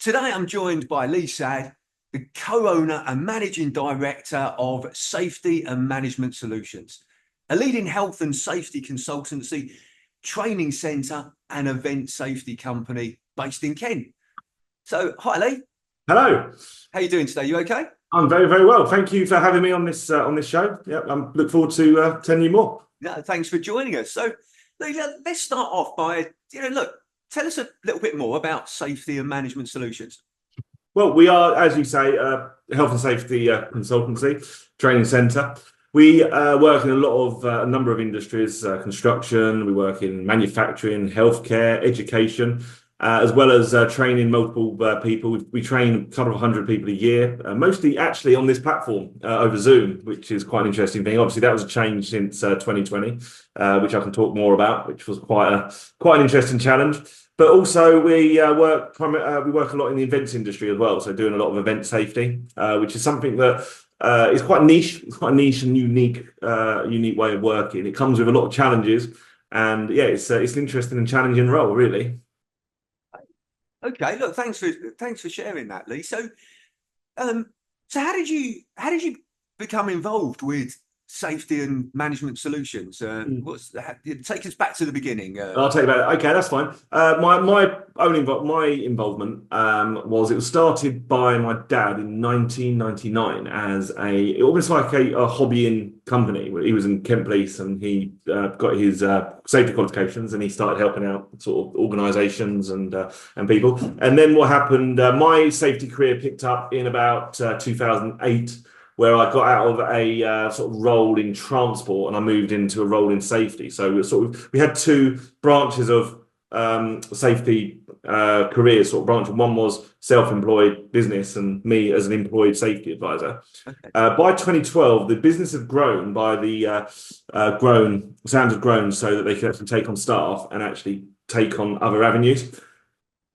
Today I'm joined by Lee Sad, the co-owner and managing director of Safety and Management Solutions, a leading health and safety consultancy, training centre and event safety company based in Kent. So, hi Lee. Hello. How are you doing today? You okay? I'm very, very well. Thank you for having me on this show. Yeah, I look forward to telling you more. Yeah, thanks for joining us. So, Lee, let's start off by, tell us a little bit more about Safety and Management Solutions. Well, we are, as you say, health and safety consultancy, training centre. We work in a number of industries, construction. We work in manufacturing, healthcare, education, as well as training multiple people. We train a couple of hundred people a year, mostly actually on this platform over Zoom, which is quite an interesting thing. Obviously, that was a change since 2020, which I can talk more about, which was quite an interesting challenge. But also we work a lot in the events industry as well, so doing a lot of event safety, which is something that is quite niche. It's quite a niche and unique way of working. It comes with a lot of challenges, and yeah, it's an interesting and challenging role, really. Okay, look, thanks for sharing that, Lee. So, so how did you become involved with Safety and Management Solutions? Take us back to the beginning. I'll take that. Okay, that's fine. My involvement it was started by my dad in 1999 as almost like a hobbying company. He was in Kent Police and he got his safety qualifications and he started helping out sort of organisations and people. And then what happened? My safety career picked up in about 2008. Where I got out of a sort of role in transport and I moved into a role in safety. So we had two branches of safety careers, sort of branch. One was self-employed business and me as an employed safety advisor. Okay. By 2012, the business had grown SAMS had grown so that they could actually take on staff and actually take on other avenues.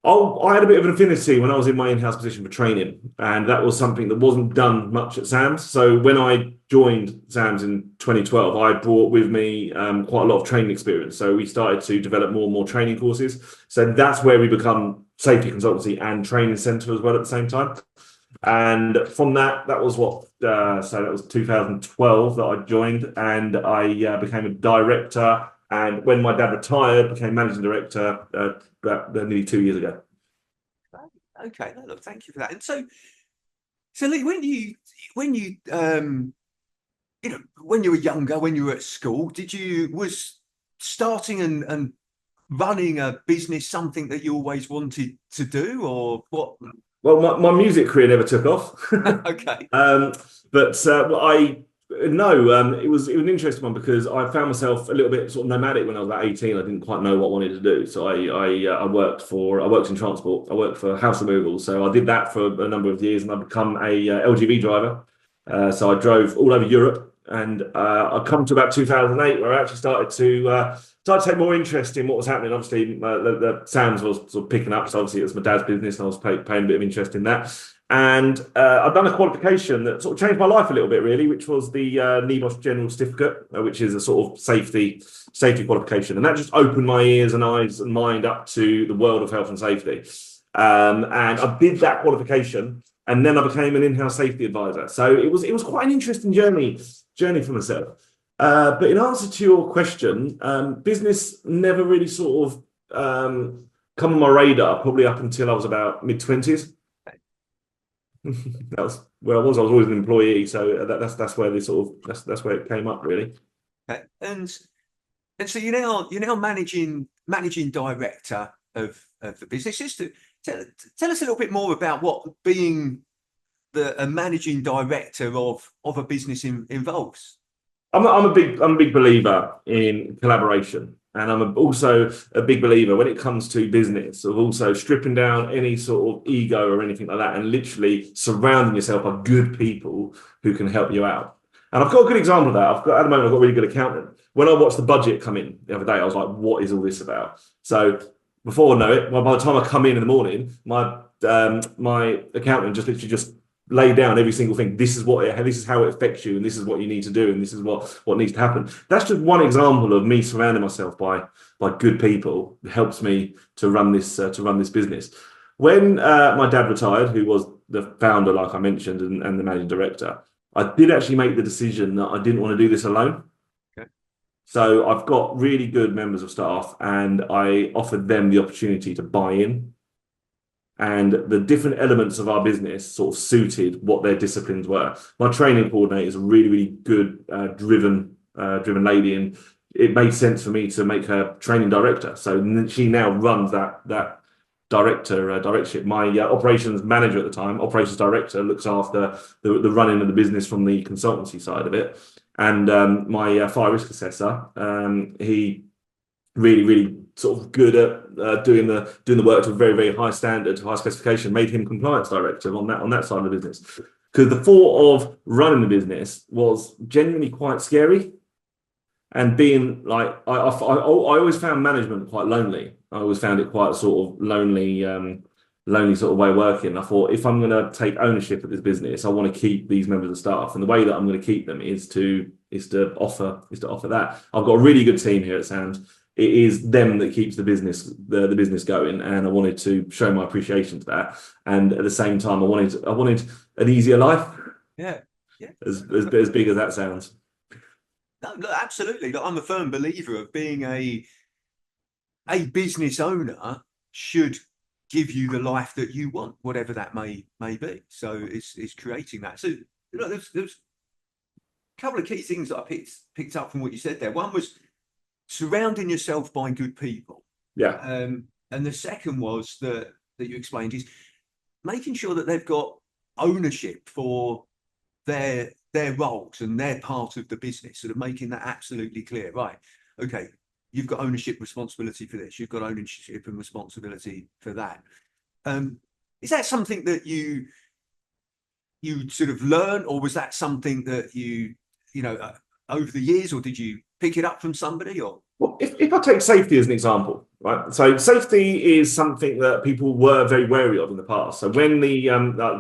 I had a bit of an affinity when I was in my in-house position for training, and that was something that wasn't done much at SAMS. So when I joined SAMS in 2012, I brought with me quite a lot of training experience. So we started to develop more and more training courses. So that's where we become safety consultancy and training centre as well at the same time. And from that was that was 2012 that I joined, and I became a director. And when my dad retired, became managing director about nearly 2 years ago. Okay, no, look, thank you for that. And so Lee, when you when you were younger, when you were at school, was starting and running a business something that you always wanted to do, or what? Well, my music career never took off. Okay. It was an interesting one because I found myself a little bit sort of nomadic when I was about 18. I didn't quite know what I wanted to do. So I worked in transport. I worked for house removal. So I did that for a number of years and I become a LGV driver. So I drove all over Europe, and I come to about 2008 where I actually started to take more interest in what was happening. Obviously, the SAMS was sort of picking up. So obviously it was my dad's business and I was paying a bit of interest in that. And I've done a qualification that sort of changed my life a little bit, really, which was the NEBOSH General Certificate, which is a sort of safety qualification. And that just opened my ears and eyes and mind up to the world of health and safety. And I did that qualification, and then I became an in-house safety advisor. So it was quite an interesting journey for myself. But in answer to your question, business never really sort of come on my radar, probably up until I was about mid-20s. That was where I was. I was always an employee, so that's where that's where it came up, really. Okay. And so you're now managing director of the business. Just to tell us a little bit more about what being a managing director of a business involves. I'm a big believer in collaboration. And I'm also a big believer when it comes to business of also stripping down any sort of ego or anything like that and literally surrounding yourself with good people who can help you out. And I've got a good example of that. At the moment, I've got a really good accountant. When I watched the budget come in the other day, I was like, what is all this about? So before I know it, by the time I come in the morning, my accountant just lay down every single thing. This is how it affects you, and this is what you need to do, and this is what needs to happen. That's just one example of me surrounding myself by good people. It helps me to run this business. When my dad retired, who was the founder, like I mentioned, and the managing director, I did actually make the decision that I didn't want to do this alone. Okay. So I've got really good members of staff, and I offered them the opportunity to buy in. And the different elements of our business sort of suited what their disciplines were. My training coordinator is a really, really good, driven lady, and it made sense for me to make her training director. So she now runs that directorship. My operations manager at the time, operations director, looks after the running of the business from the consultancy side of it. And my fire risk assessor, he really sort of good at doing the work to a very, very high standard, high specification, made him compliance director on that side of the business. Because the thought of running the business was genuinely quite scary. And being like, I always found management quite lonely. I always found it quite a sort of lonely sort of way of working. I thought, if I'm going to take ownership of this business, I want to keep these members of staff, and the way that I'm going to keep them is to offer that. I've got a really good team here at SAMS. It is them that keeps the business going, and I wanted to show my appreciation to that. And at the same time, I wanted an easier life. Yeah. As big as that sounds. No, look, absolutely. Look, I'm a firm believer of being a business owner should give you the life that you want, whatever that may be. So it's creating that. So look, there's a couple of key things that I picked up from what you said there. One was surrounding yourself by good people. Yeah. And the second was that you explained is making sure that they've got ownership for their roles and their part of the business, sort of making that absolutely clear. Right. Okay. You've got ownership responsibility for this. You've got ownership and responsibility for that. Is that something that you sort of learn, or was that something that you know, over the years, or did you pick it up from somebody? Or well, if I take safety as an example, right? So safety is something that people were very wary of in the past. So when the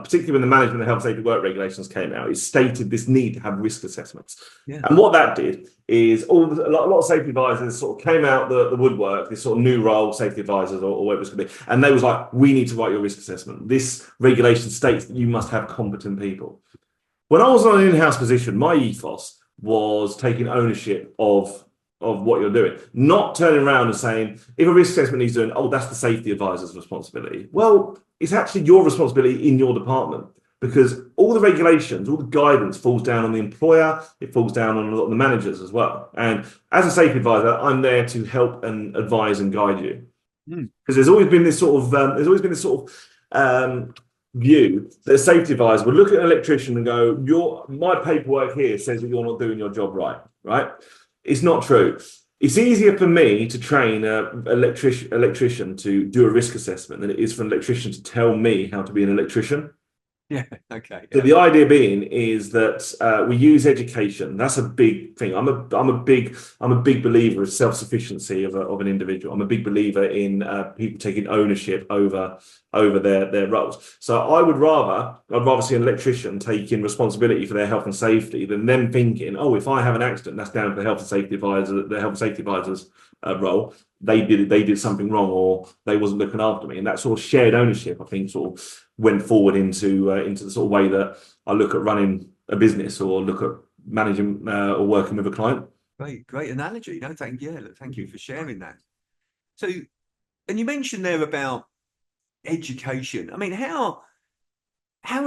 particularly when the management and health safety work regulations came out, it stated this need to have risk assessments. Yeah. And what that did is a lot of safety advisors sort of came out the woodwork, this sort of new role, safety advisors or whatever it's going to be, and they was like, we need to write your risk assessment. This regulation states that you must have competent people. When I was on an in-house position, my ethos was taking ownership of what you're doing, not turning around and saying, if a risk assessment needs doing, oh, that's the safety advisor's responsibility. Well, it's actually your responsibility in your department, because all the regulations, all the guidance falls down on the employer, it falls down on a lot of the managers as well. And as a safety advisor, I'm there to help and advise and guide you. Because there's always been this sort of view that a safety advisor would look at an electrician and go, my paperwork here says that you're not doing your job right? It's not true. It's easier for me to train an electrician to do a risk assessment than it is for an electrician to tell me how to be an electrician. Yeah. Okay. So the idea being is that we use education. That's a big thing. I'm a big believer of self-sufficiency of an individual. I'm a big believer in people taking ownership over their roles. So I'd rather see an electrician taking responsibility for their health and safety than them thinking, oh, if I have an accident, that's down to the health and safety advisor's role. They did something wrong, or they wasn't looking after me. And that sort of shared ownership, I think, sort of went forward into the sort of way that I look at running a business or look at managing or working with a client. Great analogy. No, thank you for sharing that. So, and you mentioned there about education. I mean, how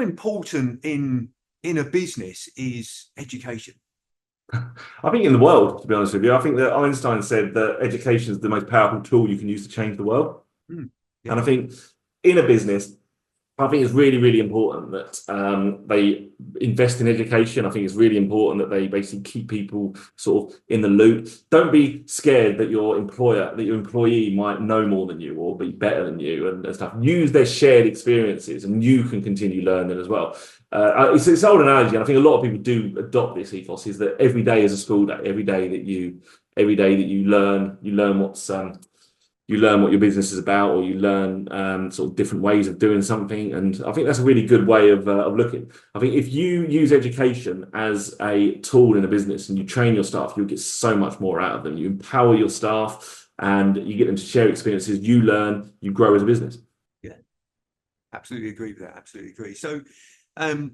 important in a business is education? I think in the world, to be honest with you, I think that Einstein said that education is the most powerful tool you can use to change the world. Yeah. And I think in a business, I think it's really, really important that they invest in education. I think it's really important that they basically keep people sort of in the loop. Don't be scared that your employee might know more than you or be better than you and stuff. Use their shared experiences, and you can continue learning as well. It's an old analogy, and I think a lot of people do adopt this ethos, is that every day is a school day. Every day that you learn what your business is about, or you learn sort of different ways of doing something. And I think that's a really good way of looking. I think if you use education as a tool in a business and you train your staff, you'll get so much more out of them. You empower your staff and you get them to share experiences. You learn, you grow as a business. Yeah. Absolutely agree with that. Absolutely agree. So, so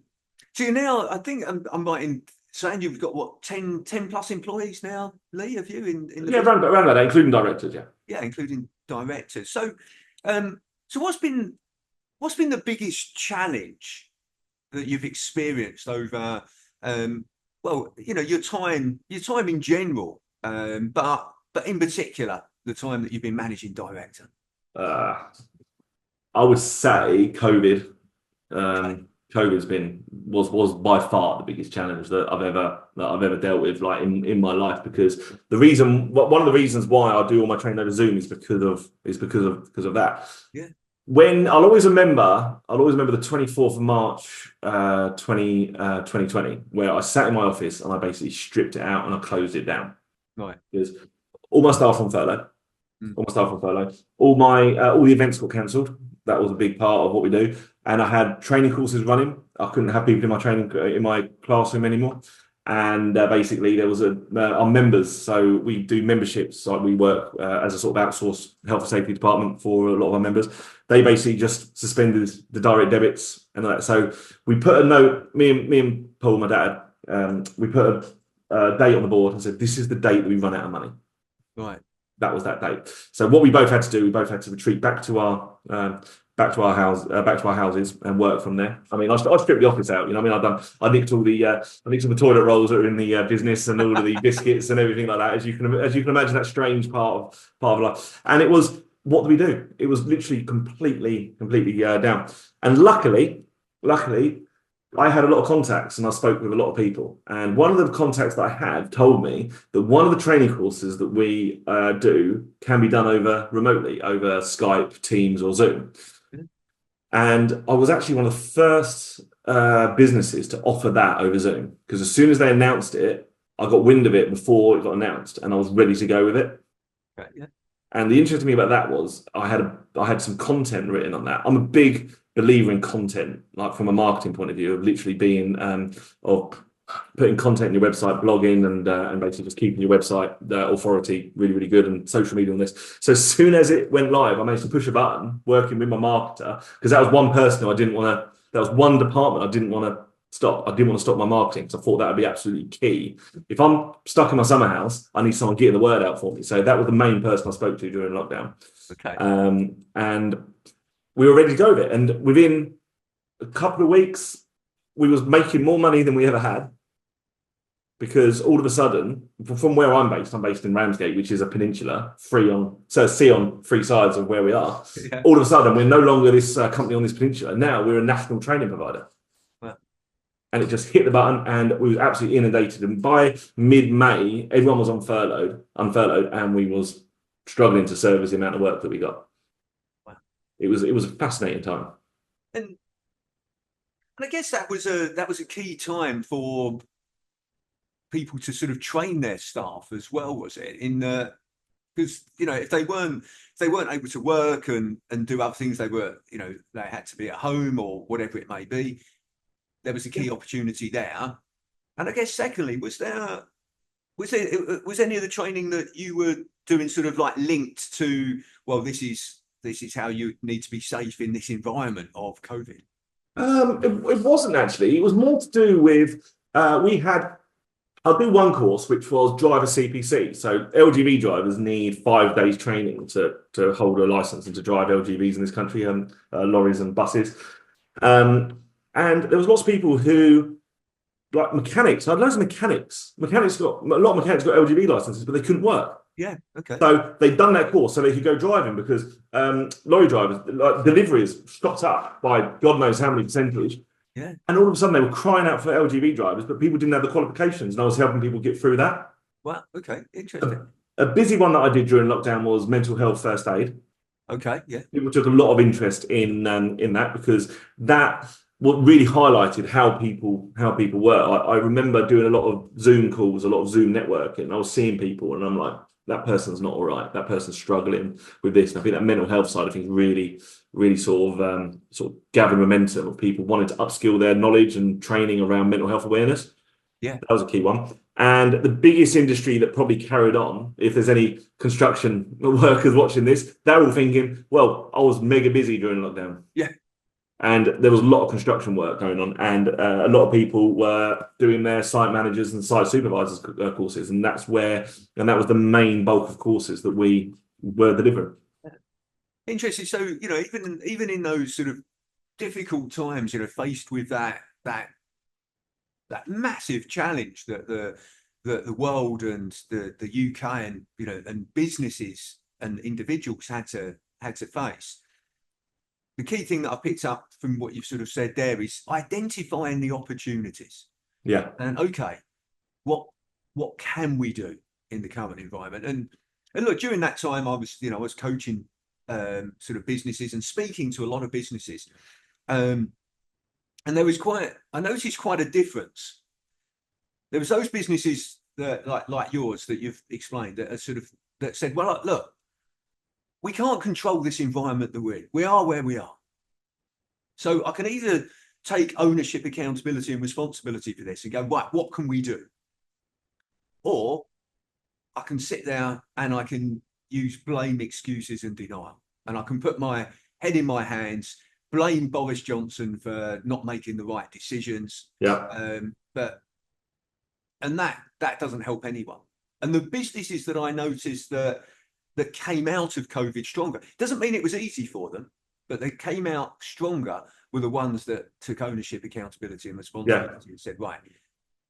you're now, I think I'm right in saying you've got what, 10 plus employees now, Lee, have you in the Yeah, business? around about that, including directors. Yeah. Yeah, including directors. So, so what's been the biggest challenge that you've experienced over, well, you know, your time in general, but in particular, the time that you've been managing director? Uh, I would say COVID. Okay. COVID's was by far the biggest challenge that I've ever dealt with, like in my life, because one of the reasons why I do all my training over Zoom is because of that. Yeah. When I'll always remember the 24th of March 2020, where I sat in my office and I basically stripped it out and I closed it down. Right. Because all my staff on furlough, all the events got cancelled. That was a big part of what we do. And I had training courses running. I couldn't have people in my classroom anymore. And basically, there was our members. So we do memberships. Like we work as a sort of outsourced health and safety department for a lot of our members. They basically just suspended the direct debits and that. So we put a note. Me and Paul, my dad, we put a date on the board and said, "This is the date that we run out of money." Right. That was that date. So what we both had to do, we both had to retreat back to our houses and work from there. I mean, I stripped the office out. You know, I mean, I nicked all the toilet rolls that are in the business and all of the biscuits and everything like that. As you can imagine, that strange part of life. And it was, what do we do? It was literally completely down. And luckily, I had a lot of contacts and I spoke with a lot of people. And one of the contacts that I had told me that one of the training courses that we do can be done remotely over Skype, Teams, or Zoom. And I was actually one of the first businesses to offer that over Zoom, because as soon as they announced it, I got wind of it before it got announced and I was ready to go with it. Right. Yeah. And the interesting thing about that was I had some content written on that. I'm a big believer in content, like from a marketing point of view, of literally being of putting content in your website, blogging, and basically just keeping your website authority really good, and social media on this. So as soon as it went live, I managed to push a button, working with my marketer, because that was one person who I didn't want to. That was one department I didn't want to stop. I didn't want to stop my marketing, because I thought that would be absolutely key. If I'm stuck in my summer house, I need someone getting the word out for me. So that was the main person I spoke to during lockdown. Okay. And we were ready to go with it. And within a couple of weeks, we was making more money than we ever had, because all of a sudden, from where I'm based in Ramsgate, which is a peninsula, sea on three sides of where we are. Yeah. All of a sudden, we're no longer this company on this peninsula. Now we're a national training provider. Wow. And it just hit the button, and we was absolutely inundated. And by mid-May, everyone was unfurloughed, and we was struggling to service the amount of work that we got. Wow. It was a fascinating time. And I guess that was a key time for people to sort of train their staff as well, was it? Because you know, if they weren't able to work and do other things, they had to be at home or whatever it may be. There was a key opportunity there. And I guess secondly, was any of the training that you were doing sort of like linked to, well, this is how you need to be safe in this environment of COVID? It wasn't actually. It was more to do with I'll do one course, which was driver CPC. So LGV drivers need 5 days training to hold a license and to drive LGVs in this country, lorries and buses. And there was lots of people who, like mechanics. I had loads of mechanics. A lot of mechanics got LGV licenses, but they couldn't work. Yeah. Okay. So they'd done that course so they could go driving, because lorry drivers, like deliveries, shot up by God knows how many percentage. Yeah. And all of a sudden they were crying out for LGV drivers, but people didn't have the qualifications, and I was helping people get through that. Wow. Okay. Interesting. A busy one that I did during lockdown was mental health first aid. Okay. Yeah. People took a lot of interest in that, because that what really highlighted how people were. I remember doing a lot of Zoom calls, a lot of Zoom networking, and I was seeing people, and I'm like, that person's not all right. That person's struggling with this. And I think that mental health side of things really sort of gathered momentum of people wanting to upskill their knowledge and training around mental health awareness. Yeah, that was a key one. And the biggest industry that probably carried on, if there's any construction workers watching this, they're all thinking, well, I was mega busy during lockdown. Yeah. And there was a lot of construction work going on, and a lot of people were doing their site managers and site supervisors courses, and that was the main bulk of courses that we were delivering. Interesting. So, even in those sort of difficult times, faced with that massive challenge that the world and the UK and and businesses and individuals had to face. The key thing that I picked up from what you've sort of said there is identifying the opportunities. Yeah. And okay, what can we do in the current environment? And look, during that time, I was coaching sort of businesses and speaking to a lot of businesses, and I noticed quite a difference. There was those businesses that like yours that you've explained that are that said, well, look, we can't control this environment that we're in. We are where we are. So I can either take ownership, accountability, and responsibility for this and go, right, what can we do? Or I can sit there and I can use blame, excuses, and denial. And I can put my head in my hands, blame Boris Johnson for not making the right decisions. Yeah. And that doesn't help anyone. And the businesses that I noticed that came out of COVID stronger, doesn't mean it was easy for them, but they came out stronger were the ones that took ownership, accountability, and responsibility and said, right,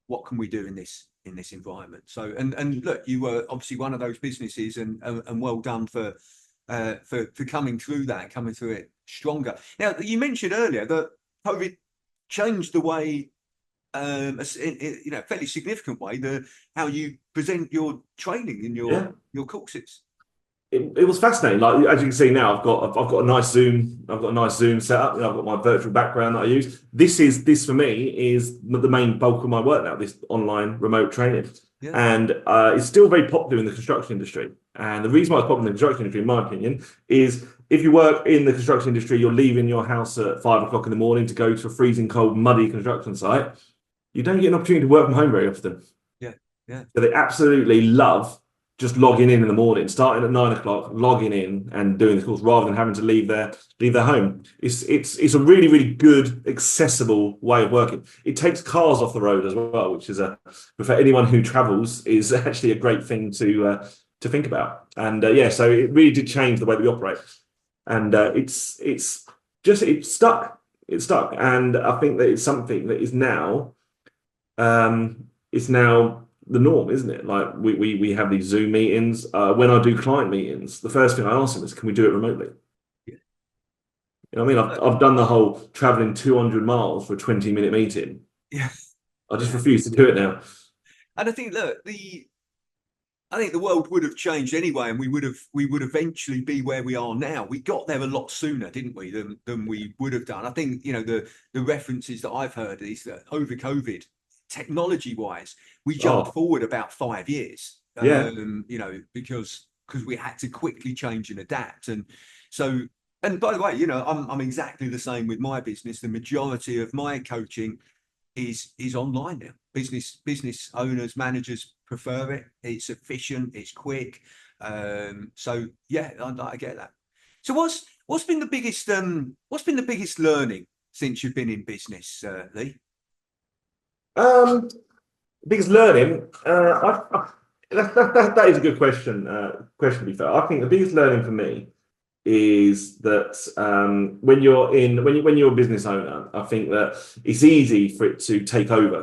what can we do in this environment? So, and look, you were obviously one of those businesses, and well done for coming through it stronger. Now, you mentioned earlier that COVID changed the way, in a fairly significant way, how you present your training in your courses. It was fascinating. Like, as you can see now, I've got a nice Zoom setup. I've got my virtual background that I use. This for me is the main bulk of my work now. This online remote training, and it's still very popular in the construction industry. And the reason why it's popular in the construction industry, in my opinion, is if you work in the construction industry, you're leaving your house at 5 o'clock in the morning to go to a freezing cold, muddy construction site. You don't get an opportunity to work from home very often. Yeah. So they absolutely love just logging in the morning, starting at 9 o'clock, logging in and doing the course rather than having to leave their home. It's a really, really good, accessible way of working. It takes cars off the road as well, which is for anyone who travels, is actually a great thing to think about. And so it really did change the way that we operate. And it stuck. And I think that it's something that is now the norm, isn't it? Like we have these Zoom meetings. When I do client meetings, the first thing I ask them is, can we do it remotely? Yeah. You know what I mean? I've done the whole traveling 200 miles for a 20-minute meeting. Yeah. I just refuse to do it now. And I think, look, I think the world would have changed anyway, and we would eventually be where we are now. We got there a lot sooner, didn't we, than we would have done. I think, the references that I've heard is that over COVID, technology-wise, we jumped forward about 5 years. Because we had to quickly change and adapt. And so, and by the way, I'm exactly the same with my business. The majority of my coaching is online now. Business owners, managers prefer it. It's efficient, it's quick. So yeah, I get that. So what's been the biggest learning since you've been in business, Lee? Biggest learning, that is a good question. To be fair, I think the biggest learning for me is that when you're a business owner, I think that it's easy for it to take over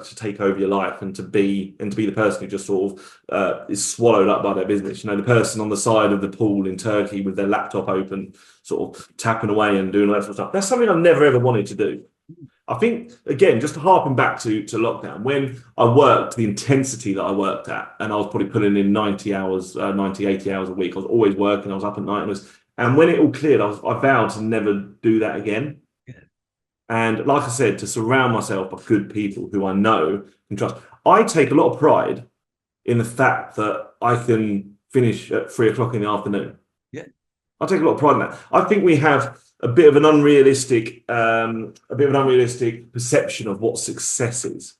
your life, and to be the person who just sort of is swallowed up by their business. The person on the side of the pool in Turkey with their laptop open, sort of tapping away and doing all that sort of stuff. That's something I've never ever wanted to do. I think, again, just harping back to lockdown, when I worked the intensity that I worked at, and I was probably putting in 90 hours, 80 hours a week, I was always working, I was up at night, and when it all cleared, I vowed to never do that again. Yeah. And like I said, to surround myself by good people who I know and trust. I take a lot of pride in the fact that I can finish at 3 o'clock in the afternoon. Yeah. I take a lot of pride in that. I think we have a bit of an unrealistic perception of what success is,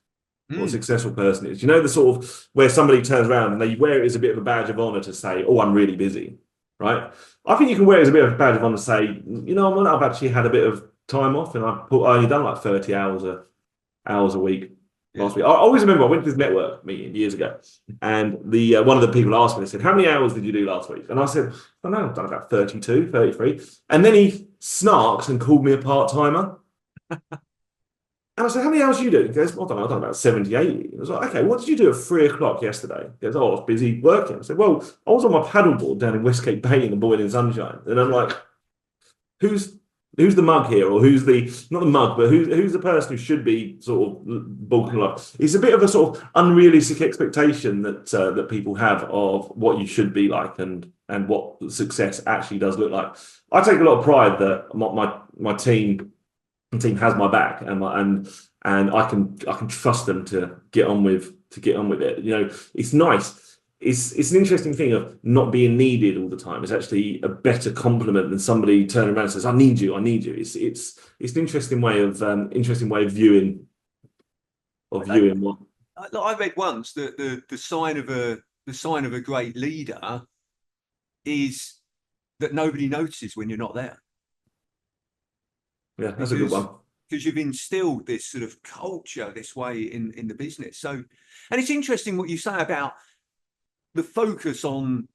what a successful person is. The sort of where somebody turns around and they wear it as a bit of a badge of honor to say, "Oh, I'm really busy," right? I think you can wear it as a bit of a badge of honor to say, "I've actually had a bit of time off, and I only done like 30 hours a week Yeah. last week. I always remember I went to this network meeting years ago, and the one of the people asked me, they said, "How many hours did you do last week?" And I said, "I don't know, I've done about 32, 33." And then he snarks and called me a part-timer. And I said, "How many hours do you do?" He goes, "I don't know, I've done about 70, 80." I was like, "Okay, what did you do at 3 o'clock yesterday?" He goes, "Oh, I was busy working." I said, "Well, I was on my paddleboard down in Westgate Bay in the boiling sunshine." And I'm like, who's who's the mug here, or who's the not the mug, but who's the person who should be sort of bulking up? It's a bit of a sort of unrealistic expectation that people have of what you should be like, and what success actually does look like. I take a lot of pride that my team has my back, and I can trust them to get on with it. It's nice. It's an interesting thing of not being needed all the time. It's actually a better compliment than somebody turning around and says, "I need you, I need you." It's an interesting way of viewing what. I read once that the sign of a great leader is that nobody notices when you're not there. Yeah, that's a good one. Because you've instilled this sort of culture this way in the business. So, and it's interesting what you say about the focus on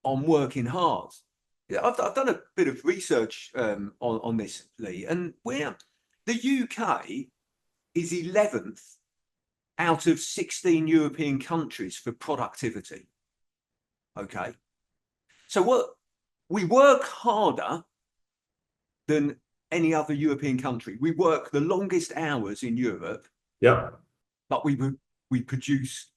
working hard. Yeah, I've done a bit of research on this, Lee, and where the UK is 11th out of 16 European countries for productivity. Okay, so we work harder than any other European country. We work the longest hours in Europe. Yeah, but we produce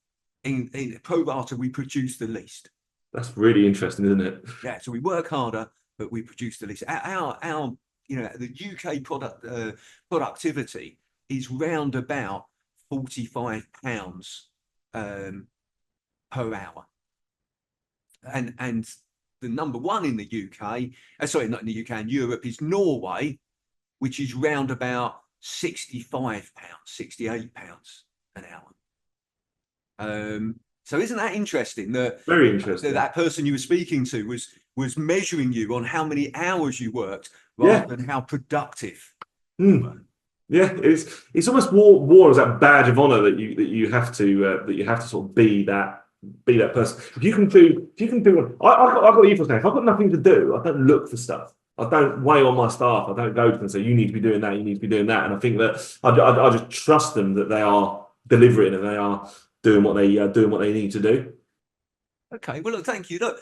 in pro rata, we produce the least. that's really interesting, isn't it? Yeah, so we work harder, but we produce the least. Our the UK productivity is round about £45 per hour, and the number one in the UK, sorry, not in the UK, in Europe, is Norway, which is round about £65, £68 an hour. So isn't that interesting that Very interesting. that person you were speaking to was measuring you on how many hours you worked rather than how productive you were? Yeah, it's almost war as that badge of honor that you have to sort of be that person. If you can do I've got ethos now. If I've got nothing to do, I don't look for stuff. I don't weigh on my staff. I don't go to them and say, "You need to be doing that. You need to be doing that." And I think that I just trust them that they are delivering and they are doing what they need to do. Okay, well, look, thank you. Look,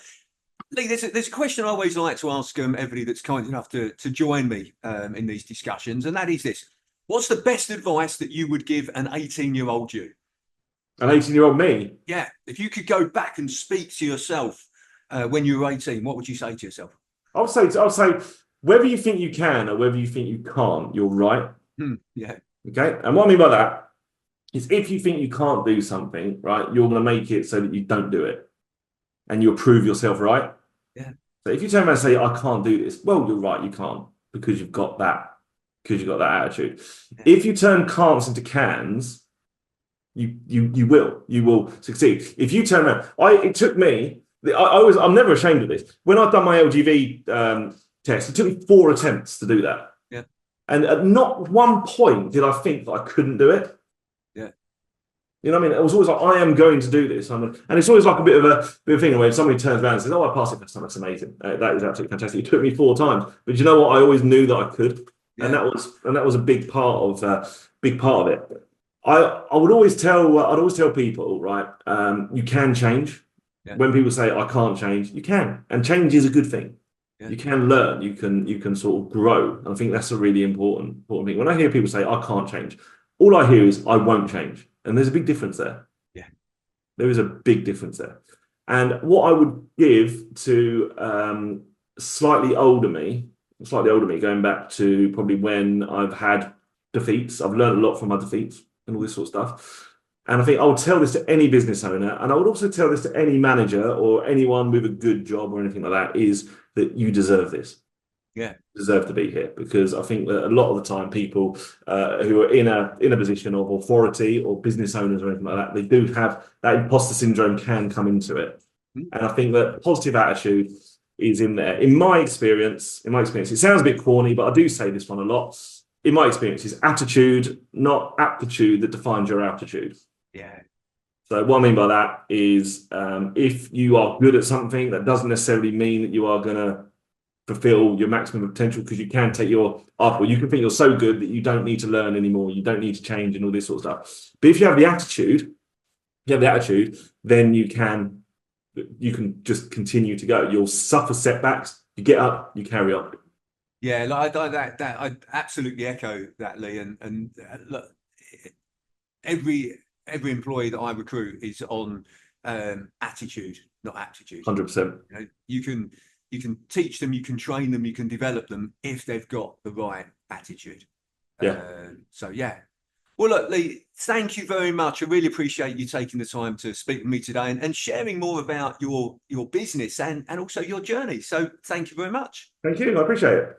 Lee, there's a question I always like to ask everybody that's kind enough to join me in these discussions, and that is this: what's the best advice that you would give an 18-year-old you? An 18-year-old me? Yeah, if you could go back and speak to yourself when you were 18, what would you say to yourself? I'll say whether you think you can or whether you think you can't, you're right. Yeah. Okay. And what I mean by that is if you think you can't do something, right, you're going to make it so that you don't do it, and you'll prove yourself right. Yeah. So if you turn around and say, "I can't do this," well, you're right, you can't, because you've got that attitude. Yeah. If you turn can'ts into cans, you will succeed. If you turn around, it took me. I'm never ashamed of this. When I've done my LGV test, it took me 4 attempts to do that. Yeah. And at not one point did I think that I couldn't do it. Yeah. You know what I mean? It was always like, I am going to do this. And it's always like a bit of a thing when somebody turns around and says, "Oh, I passed it first time. That's amazing. That is absolutely fantastic. It took me 4 times." But you know what? I always knew that I could. Yeah. And that was a big part of it. I would always tell people, right, you can change. Yeah. When people say, "I can't change," you can, and change is a good thing. Yeah. You can learn, you can sort of grow. And I think that's a really important thing. When I hear people say, "I can't change," all I hear is, "I won't change," and there's a big difference there. Yeah, there is a big difference there. And what I would give to slightly older me, going back to probably when I've had defeats, I've learned a lot from my defeats and all this sort of stuff. And I think I would tell this to any business owner, and I would also tell this to any manager or anyone with a good job or anything like that, is that you deserve this. Yeah, you deserve to be here, because I think that a lot of the time people who are in a position of authority or business owners or anything like that, they do have that imposter syndrome can come into it. And I think that positive attitude, is in there. In my experience, it sounds a bit corny, but I do say this one a lot. In my experience, it's attitude, not aptitude, that defines your aptitude. Yeah. So what I mean by that is if you are good at something, that doesn't necessarily mean that you are going to fulfill your maximum potential, because you can take your after you can think you're so good that you don't need to learn anymore, you don't need to change and all this sort of stuff. But if you have the attitude, then you can just continue to go. You'll suffer setbacks, you get up, you carry on. Yeah, like I absolutely echo that, Lee. And look, every employee that I recruit is on attitude, not aptitude. 100%. You can teach them, you can train them, you can develop them if they've got the right attitude. Yeah. So yeah. Well, look, Lee, thank you very much. I really appreciate you taking the time to speak with me today and sharing more about your business and also your journey. So thank you very much. Thank you. I appreciate it.